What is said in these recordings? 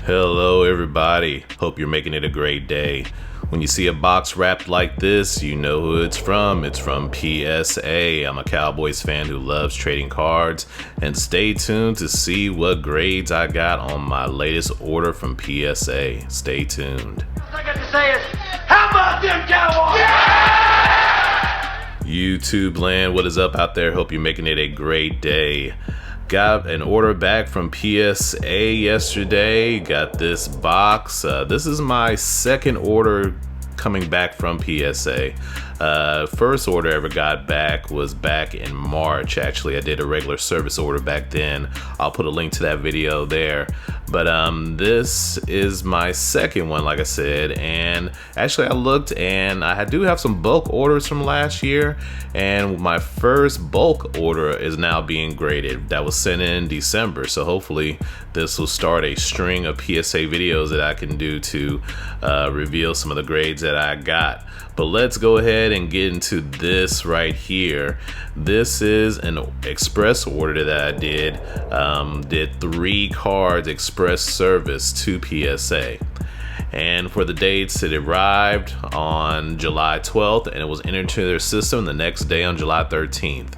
Hello everybody, hope you're making it a great day. When you see a box wrapped like this, you know who it's from. It's from PSA. I'm a Cowboys fan who loves trading cards, and stay tuned to see what grades I got on my latest order from PSA. Stay tuned. All I got to say is, how about them Cowboys? Yeah! YouTube land, what is up out there? Hope you're making it a great day. Got an order back from PSA yesterday. Got this box. This is my second order coming back from PSA. First order I ever got back was back in March. Actually, I did a regular service order back then. I'll put a link to that video there. But this is my second one, like I said. And actually, I looked and I do have some bulk orders from last year. And my first bulk order is now being graded. That was sent in December. So hopefully this will start a string of PSA videos that I can do to reveal some of the grades that I got. But let's go ahead and get into this right here. This is an express order that I did. Did 3 cards express service to PSA. And for the dates, it arrived on July 12th and it was entered into their system the next day on July 13th.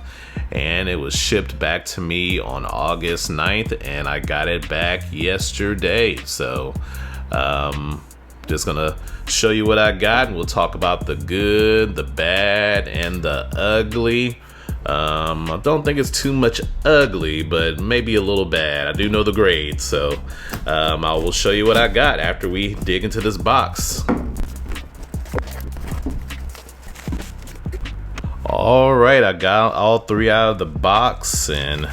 And it was shipped back to me on August 9th and I got it back yesterday. So just gonna show you what I got, and we'll talk about the good, the bad, and the ugly. I don't think it's too much ugly, but maybe a little bad. I do know the grade, so I will show you what I got after we dig into this box. All right, I got all 3 out of the box, and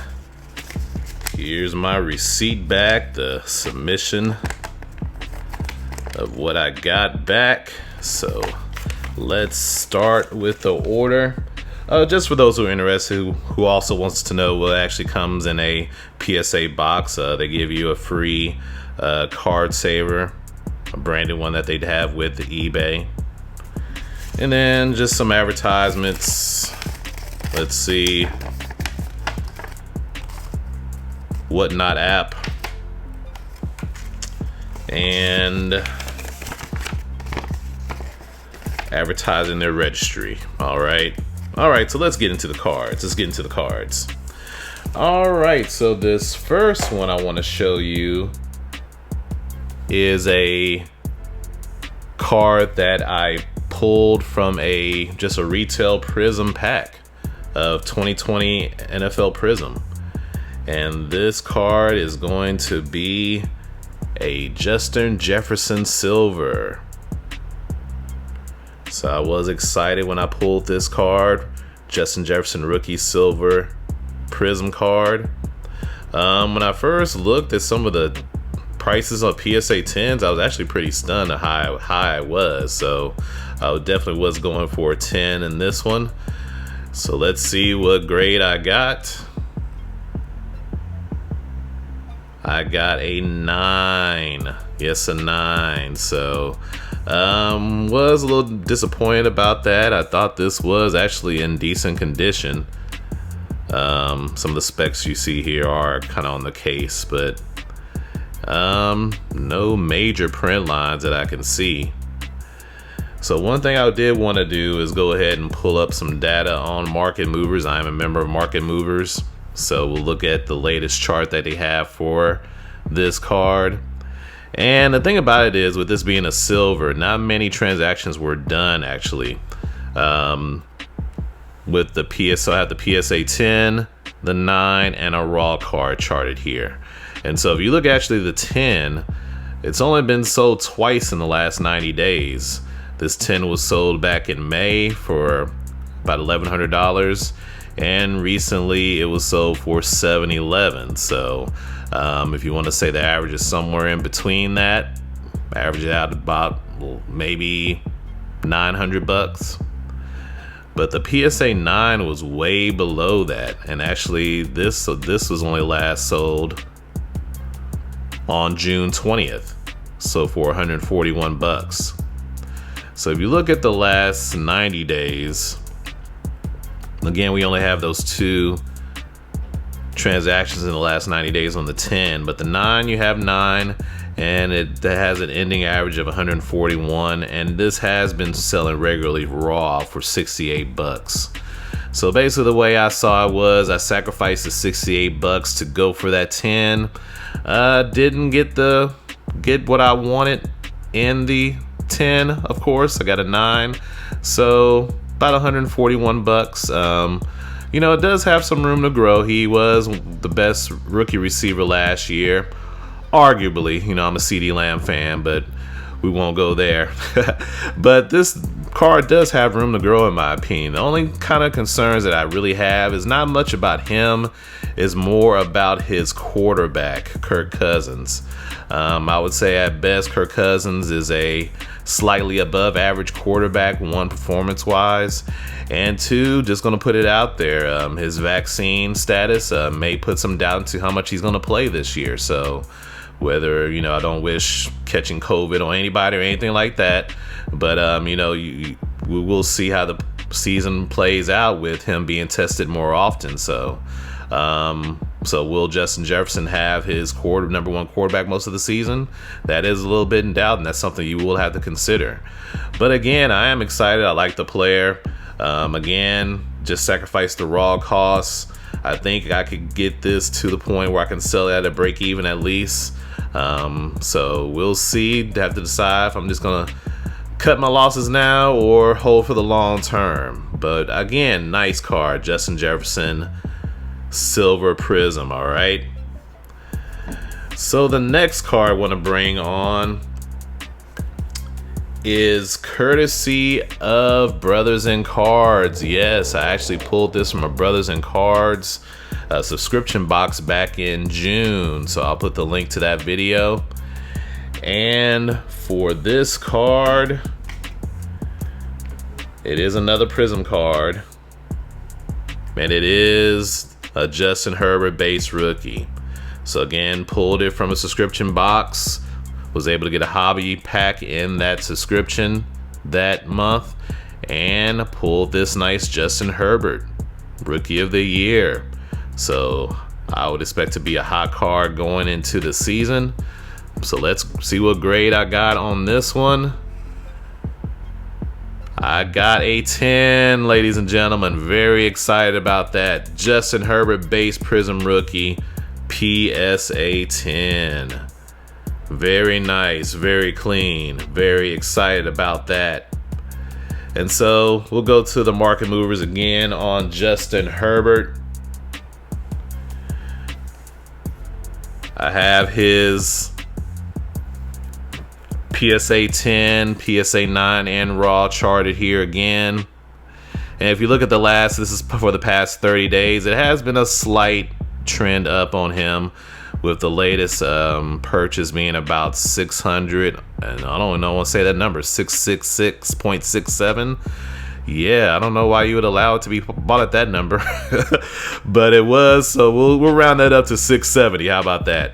here's my receipt back, the submission of what I got back. So let's start with the order. Just for those who are interested, who also wants to know what actually comes in a PSA box, they give you a free card saver, a branded one that they'd have with eBay, and then just some advertisements. Let's see, Whatnot app, and advertising their registry. All right, so let's get into the cards. All right, so this first one I want to show you is a card that I pulled from just a retail Prism pack of 2020 NFL Prism, and this card is going to be a Justin Jefferson silver. So I was excited when I pulled this card, Justin Jefferson rookie silver Prism card. When I first looked at some of the prices on PSA 10s, I was actually pretty stunned at how high I was. So I definitely was going for a 10 in this one. So let's see what grade I got. I got a 9. Yes, a 9. So was a little disappointed about that. I thought this was actually in decent condition. Some of the specs you see here are kind of on the case, but no major print lines that I can see. So one thing I did want to do is go ahead and pull up some data on Market Movers. I am a member of Market Movers, so we'll look at the latest chart that they have for this card. And the thing about it is, with this being a silver, not many transactions were done actually. With the PSA, I have the PSA 10, the 9, and a raw card charted here. And so if you look actually the 10, it's only been sold twice in the last 90 days. This 10 was sold back in May for about $1,100, and recently it was sold for $711. So if you want to say the average is somewhere in between that, average it out about maybe $900. But the PSA 9 was way below that, and actually this was only last sold on June 20th, so for $141. So if you look at the last 90 days, again, we only have those 2 transactions in the last 90 days on the 10, but the 9, you have 9, and that has an ending average of 141, and this has been selling regularly raw for 68 bucks. So basically the way I saw it was I sacrificed the 68 bucks to go for that 10. Didn't get what I wanted in the 10, of course. I got a 9, so about 141 bucks. You know, it does have some room to grow. He was the best rookie receiver last year, arguably. You know, I'm a CeeDee Lamb fan, but we won't go there. But this card does have room to grow, in my opinion. The only kind of concerns that I really have is not much about him, is more about his quarterback, Kirk Cousins. I would say at best Kirk Cousins is a slightly above average quarterback, 1, performance-wise, and 2, just going to put it out there, his vaccine status may put some doubt into how much he's going to play this year. So whether, you know, I don't wish catching COVID on anybody or anything like that, but you know, we will see how the season plays out with him being tested more often. So will Justin Jefferson have his number 1 quarterback most of the season? That is a little bit in doubt, and that's something you will have to consider. But again, I am excited. I like the player. Again, just sacrifice the raw costs. I think I could get this to the point where I can sell it at a break even at least. So we'll see. Have to decide if I'm just gonna cut my losses now or hold for the long term. But again, nice card, Justin Jefferson, Silver Prism. All right. So the next card I want to bring on is courtesy of Brothers in Cards. Yes, I actually pulled this from a Brothers in Cards subscription box back in June, so I'll put the link to that video. And for this card, it is another Prism card, and it is a Justin Herbert base rookie. So again, pulled it from a subscription box, was able to get a hobby pack in that subscription that month, and pulled this nice Justin Herbert Rookie of the Year. So I would expect to be a hot card going into the season. So let's see what grade I got on this one. I got a 10, ladies and gentlemen. Very excited about that. Justin Herbert base Prism Rookie, PSA 10. Very nice, very clean, very excited about that. And so we'll go to the market movers again on Justin Herbert. I have his PSA 10, PSA 9, and raw charted here again. And if you look at this is for the past 30 days, it has been a slight trend up on him, with the latest purchase being about 600, and I don't know, I want to say that number, 666.67. Yeah, I don't know why you would allow it to be bought at that number, but it was, so we'll round that up to 670. How about that?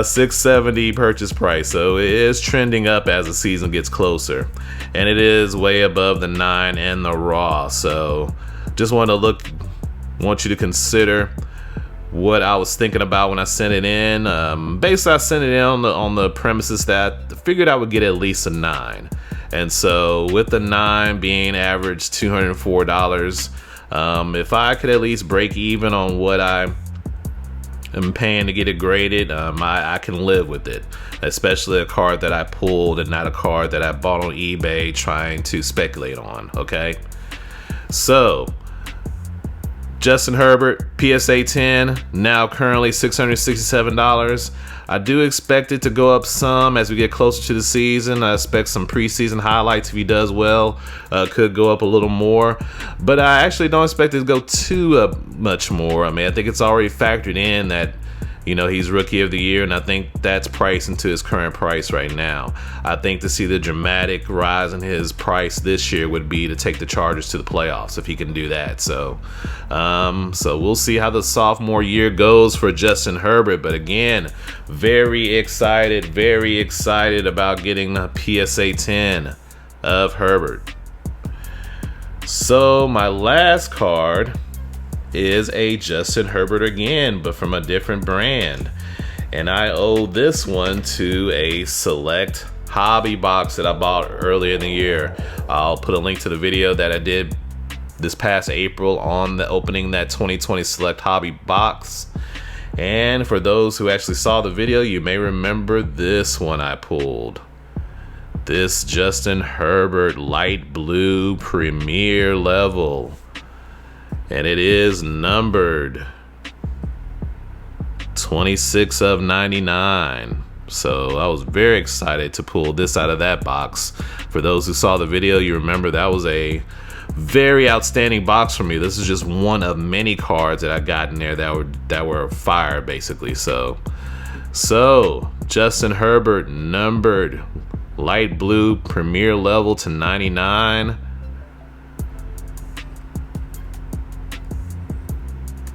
670 purchase price. So it is trending up as the season gets closer, and it is way above the 9 and the raw. So just want you to consider what I was thinking about when I sent it in. Basically, I sent it in on the premises that I figured I would get at least a 9. And so with the 9 being average $204, if I could at least break even on what I am paying to get it graded, I can live with it. Especially a card that I pulled and not a card that I bought on eBay trying to speculate on. Okay, so Justin Herbert, PSA 10, now currently $667. I do expect it to go up some as we get closer to the season. I expect some preseason highlights if he does well. Could go up a little more. But I actually don't expect it to go too much more. I mean, I think it's already factored in that, you know, he's Rookie of the Year, and I think that's priced into his current price right now. I think to see the dramatic rise in his price this year would be to take the Chargers to the playoffs if he can do that. So we'll see how the sophomore year goes for Justin Herbert. But again, very excited about getting the PSA 10 of Herbert. So my last card is a Justin Herbert again, but from a different brand. And I owe this one to a select hobby box that I bought earlier in the year. I'll put a link to the video that I did this past April on the opening that 2020 select hobby box. And for those who actually saw the video, you may remember this one I pulled. This Justin Herbert light blue premier level. And it is numbered 26 of 99. So I was very excited to pull this out of that box. For those who saw the video, you remember that was a very outstanding box for me. This is just one of many cards that I got in there that were fire, basically. So Justin Herbert numbered light blue premier level to 99.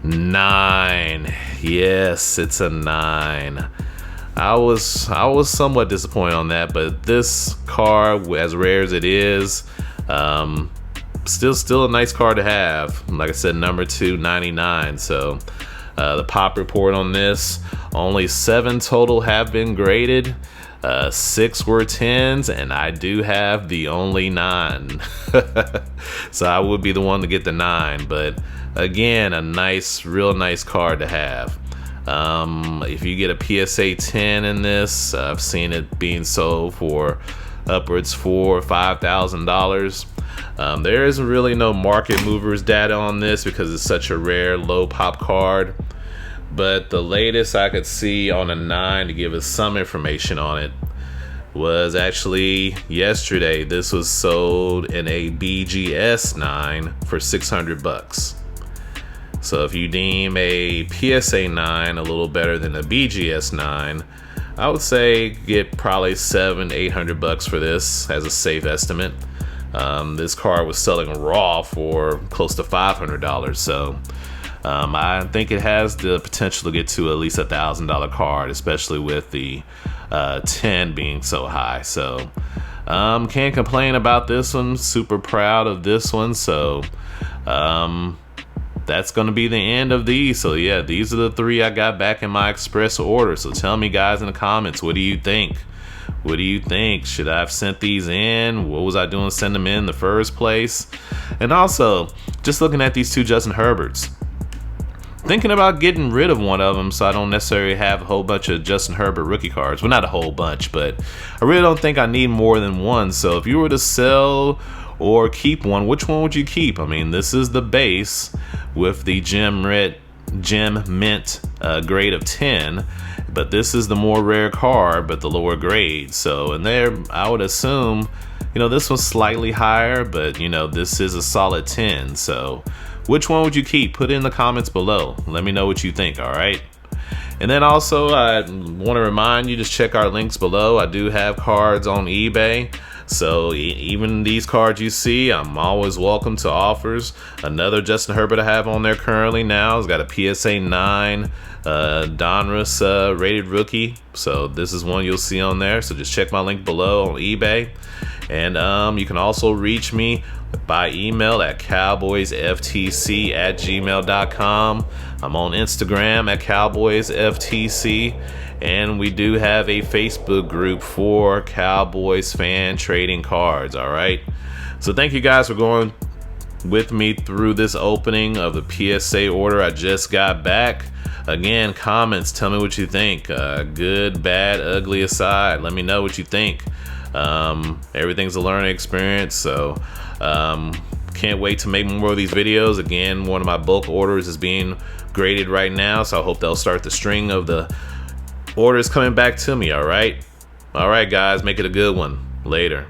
9. Yes, it's a 9. I was somewhat disappointed on that, but this card, as rare as it is, still a nice card to have. Like I said, number 299. So the pop report on this, only 7 total have been graded. 6 were 10s, and I do have the only 9. So I would be the one to get the 9, but again, a real nice card to have. If you get a PSA 10 in this, I've seen it being sold for upwards $4,000 or $5,000. There is really no market movers data on this because it's such a rare low pop card. But the latest I could see on a 9 to give us some information on it was actually yesterday. This was sold in a BGS 9 for $600. So if you deem a PSA 9 a little better than a BGS 9, I would say get probably $700-800 for this as a safe estimate. This card was selling raw for close to $500, so I think it has the potential to get to at least $1,000 card, especially with the 10 being so high. So can't complain about this one. Super proud of this one. So that's going to be the end of these. So yeah, these are the 3 I got back in my express order. So tell me, guys, in the comments, what do you think? What do you think? Should I have sent these in? What was I doing to send them in the first place? And also, just looking at these 2 Justin Herberts, thinking about getting rid of one of them so I don't necessarily have a whole bunch of Justin Herbert rookie cards. Well, not a whole bunch, but I really don't think I need more than one. So if you were to sell or keep one, which one would you keep? I mean, this is the base with the gem mint grade of 10, but this is the more rare card but the lower grade. So in there, I would assume, this one's slightly higher, but this is a solid 10. So which one would you keep? Put it in the comments below. Let me know what you think. All right. And then also, I want to remind you, just check our links below. I do have cards on eBay. So even these cards you see, I'm always welcome to offers. Another Justin Herbert I have on there currently now has got a PSA 9 Donruss rated rookie. So this is one you'll see on there. So just check my link below on eBay. And you can also reach me by email at cowboysftc@gmail.com. I'm on Instagram at cowboysftc. And we do have a Facebook group for Cowboys fan trading cards. All right. So thank you guys for going with me through this opening of the PSA order I just got back. Again, comments, tell me what you think. Good, bad, ugly aside, let me know what you think. Everything's a learning experience. So can't wait to make more of these videos. Again, one of my bulk orders is being graded right now. So I hope they'll start the string of the orders coming back to me. All right, guys, make it a good one. Later.